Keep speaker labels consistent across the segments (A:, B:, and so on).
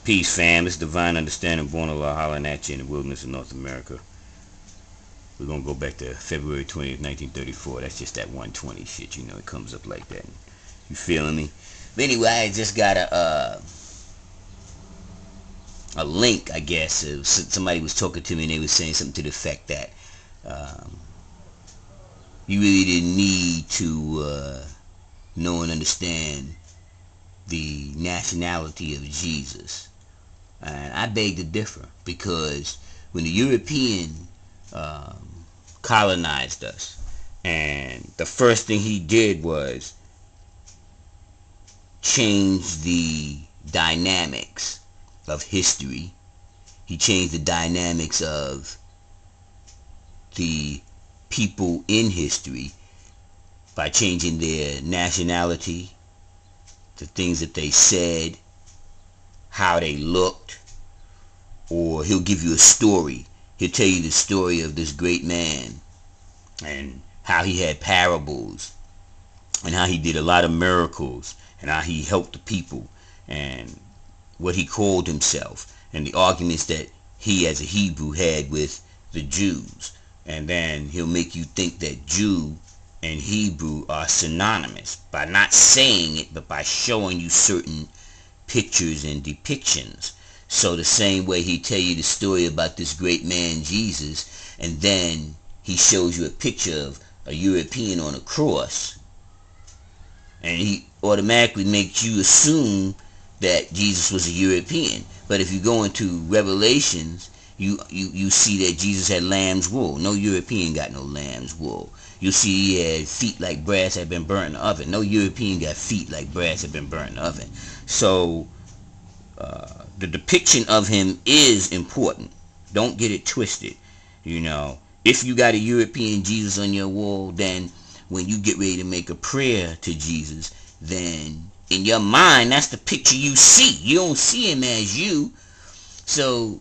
A: Peace, fam. It's Divine Understanding, born a la hollering at you in the wilderness of North America. We're gonna go back to February 20th, 1934. That's just that 120 shit, you know. It comes up like that. You feeling me? But anyway, I just got a link, I guess. Somebody was talking to me and they was saying something to the effect that you really didn't need to know and understand the nationality of Jesus. And I beg to differ, because when the European colonized us, and the first thing he did was change the dynamics of history. He changed the dynamics of the people in history by changing their nationality, the things that they said, how they looked. Or he'll give you a story. He'll tell you the story of this great man and how he had parables and how he did a lot of miracles and how he helped the people and what he called himself and the arguments that he as a Hebrew had with the Jews. And then he'll make you think that Jew and Hebrew are synonymous by not saying it, but by showing you certain pictures and depictions. So the same way he tell you the story about this great man Jesus, and then he shows you a picture of a European on a cross, and he automatically makes you assume that Jesus was a European. But if you go into Revelations, you see that Jesus had lamb's wool. No European got no lamb's wool. You see he had feet like brass had been burnt in the oven. No European got feet like brass had been burnt in the oven. So the depiction of him is important. Don't get it twisted. You know, if you got a European Jesus on your wall, then when you get ready to make a prayer to Jesus, then in your mind, that's the picture you see. You don't see him as you. So,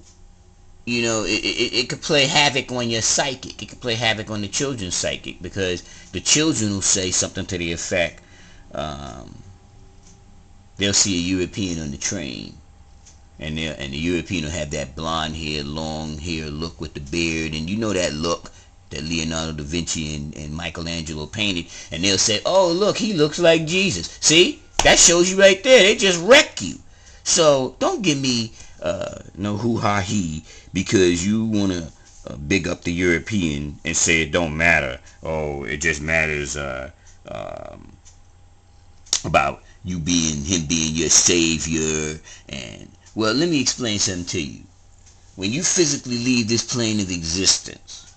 A: you know, it could play havoc on your psychic. It could play havoc on the children's psychic, because the children will say something to the effect, they'll see a European on the train, and the European will have that blonde hair, long hair look with the beard, and you know that look that Leonardo da Vinci and Michelangelo painted, and they'll say, oh, look, he looks like Jesus. See? That shows you right there. They just wreck you. So don't give me no hoo-ha-he because you want to big up the European and say it don't matter. Oh, it just matters about him being your savior. And well, let me explain something to you. When you physically leave this plane of existence,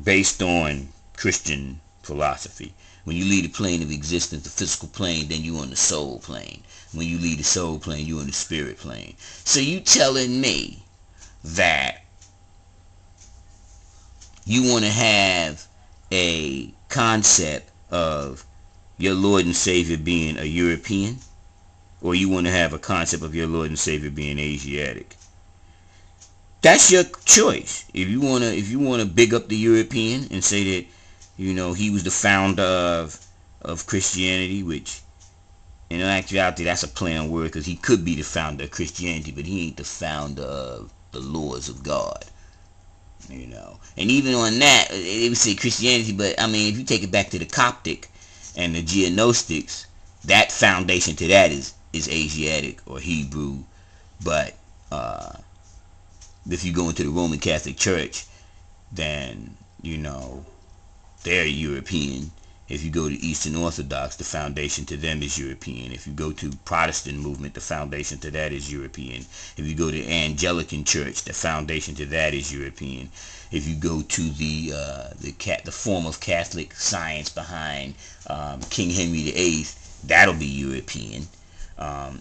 A: based on Christian philosophy, when you leave the plane of existence, the physical plane, then you on the soul plane. When you leave the soul plane, you on the spirit plane. So you telling me that you want to have a concept of your Lord and Savior being a European, or you want to have a concept of your Lord and Savior being Asiatic? That's your choice. If you wanna big up the European and say that, you know, he was the founder of Christianity, which in actuality that's a play on word, because he could be the founder of Christianity, but he ain't the founder of the laws of God. You know, and even on that, they would say Christianity, but I mean, if you take it back to the Coptic and the Geognostics, that foundation to that is Asiatic or Hebrew. But if you go into the Roman Catholic Church, then, you know, they're European. If you go to Eastern Orthodox, the foundation to them is European. If you go to Protestant movement, the foundation to that is European. If you go to Anglican Church, the foundation to that is European. If you go to the form of Catholic science behind King Henry VIII, that'll be European.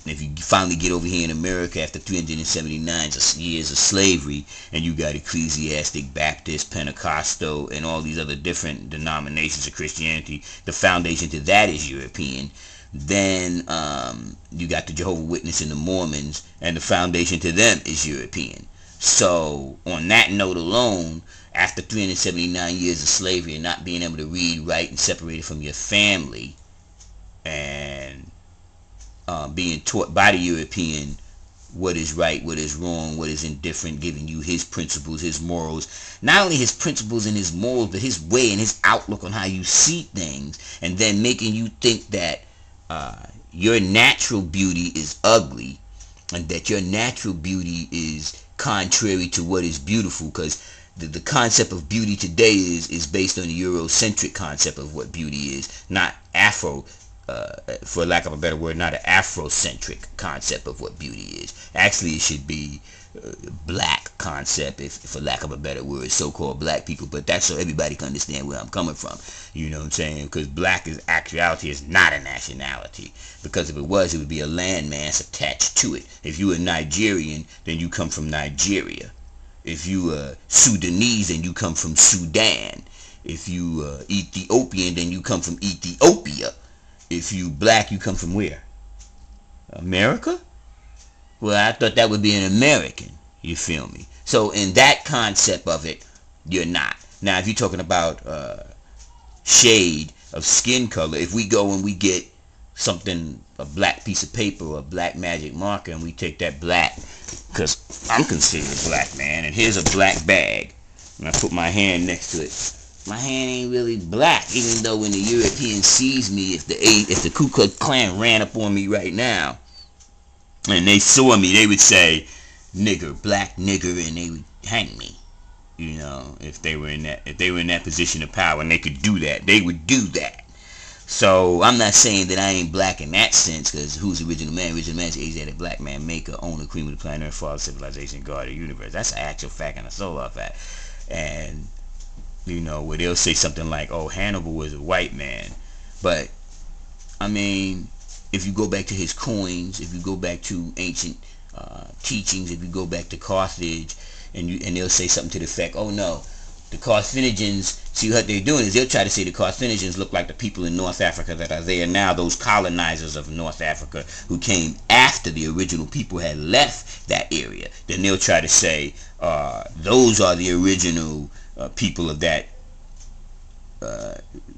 A: If you finally get over here in America after 379 years of slavery, and you got ecclesiastic, Baptist, Pentecostal, and all these other different denominations of Christianity, the foundation to that is European. Then you got the Jehovah's Witnesses and the Mormons, and the foundation to them is European. So on that note alone, after 379 years of slavery and not being able to read, write, and separated from your family, and being taught by the European what is right, what is wrong, what is indifferent, giving you his principles, his morals. Not only his principles and his morals, but his way and his outlook on how you see things, and then making you think that your natural beauty is ugly, and that your natural beauty is contrary to what is beautiful, because the concept of beauty today is based on the Eurocentric concept of what beauty is, not Afro, for lack of a better word, not an Afrocentric concept of what beauty is. Actually, it should be black concept, if for lack of a better word, so-called black people. But that's so everybody can understand where I'm coming from. You know what I'm saying? Because black is actuality is not a nationality. Because if it was, it would be a landmass attached to it. If you were Nigerian, then you come from Nigeria. If you are Sudanese, then you come from Sudan. If you Ethiopian, then you come from Ethiopia. If you black, you come from where? America? Well, I thought that would be an American. You feel me? So in that concept of it, you're not. Now, if you're talking about shade of skin color, if we go and we get something, a black piece of paper or a black magic marker, and we take that black, because I'm considered a black man, and here's a black bag, and I put my hand next to it. My hand ain't really black, even though when the European sees me, if the Ku Klux Klan ran up on me right now, and they saw me, they would say, nigger, black nigger, and they would hang me. You know, if they were in that position of power, and they could do that, they would do that. So I'm not saying that I ain't black in that sense, because who's the original man? Original man is Asiatic black man, maker, owner, cream of the planet, father, civilization, God of the universe. That's an actual fact and a solar fact. And you know, where they'll say something like, oh, Hannibal was a white man. But I mean, if you go back to his coins, if you go back to ancient teachings, if you go back to Carthage, and they'll say something to the effect, oh no, the Carthaginians, see what they're doing is they'll try to say the Carthaginians look like the people in North Africa that are there now, those colonizers of North Africa who came after the original people had left that area. Then they'll try to say those are the original people of that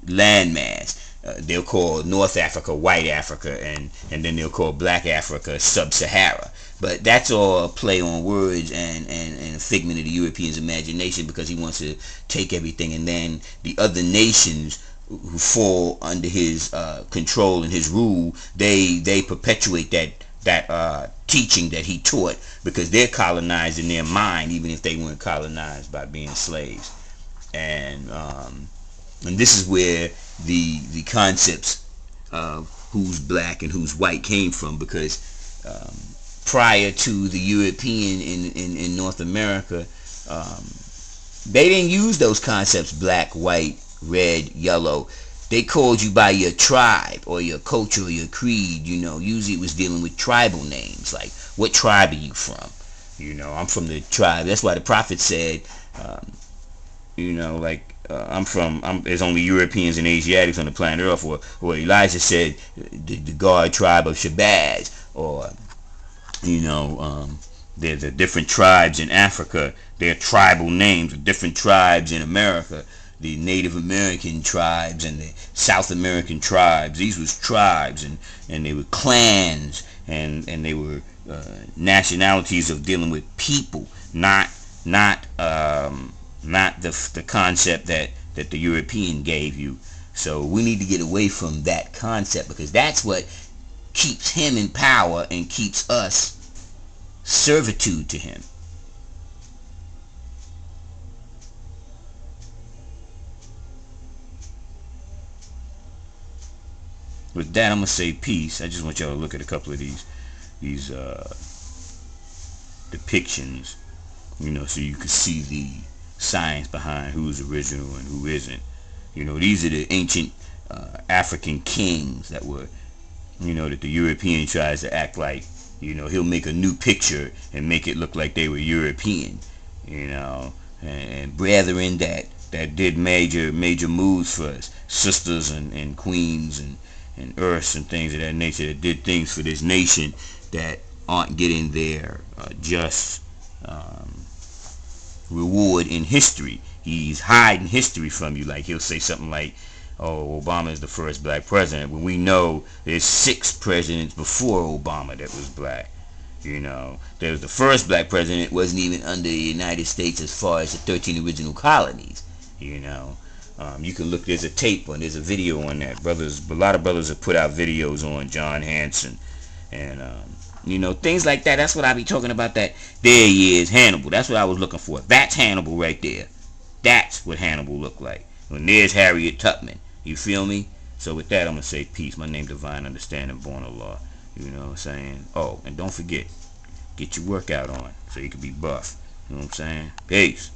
A: landmass. They'll call North Africa white Africa, and then they'll call black Africa sub-Sahara. But that's all a play on words and a figment of the European's imagination, because he wants to take everything, and then the other nations who fall under his control and his rule, they perpetuate that teaching that he taught, because they're colonized in their mind, even if they weren't colonized by being slaves. And this is where the concepts of who's black and who's white came from, because prior to the European in North America, they didn't use those concepts, black, white, red, yellow. They called you by your tribe or your culture or your creed. You know, usually it was dealing with tribal names, like what tribe are you from? You know, I'm from the tribe. That's why the prophet said, you know, like there's only Europeans and Asiatics on the planet Earth, or Elijah said the God tribe of Shabazz, or you know, there's the different tribes in Africa. There are tribal names of different tribes in America. The Native American tribes and the South American tribes. These was tribes, and they were clans, and they were nationalities of dealing with people, not the concept that the European gave you. So we need to get away from that concept, because that's what keeps him in power and keeps us servitude to him. With that, I'm gonna say peace. I just want y'all to look at a couple of these depictions, you know, so you can see the science behind who's original and who isn't. You know, these are the ancient African kings that were, you know, that the European tries to act like, you know, he'll make a new picture and make it look like they were European, you know, and brethren that did major moves for us, sisters and queens and earths and things of that nature, that did things for this nation that aren't getting their just reward in history. He's hiding history from you. Like he'll say something like, oh, Obama is the first black president, when we know there's 6 presidents before Obama that was black. You know, there was the first black president wasn't even under the United States as far as the 13 original colonies. You know, you can look. There's a tape on. There's a video on that. Brothers, a lot of brothers have put out videos on John Hanson, and you know, things like that. That's what I be talking about. That there he is, Hannibal. That's what I was looking for. That's Hannibal right there. That's what Hannibal looked like. And there's Harriet Tubman. You feel me? So with that, I'm gonna say peace. My name Divine Understanding, born of law. You know what I'm saying? Oh, and don't forget, get your workout on so you can be buff. You know what I'm saying? Peace.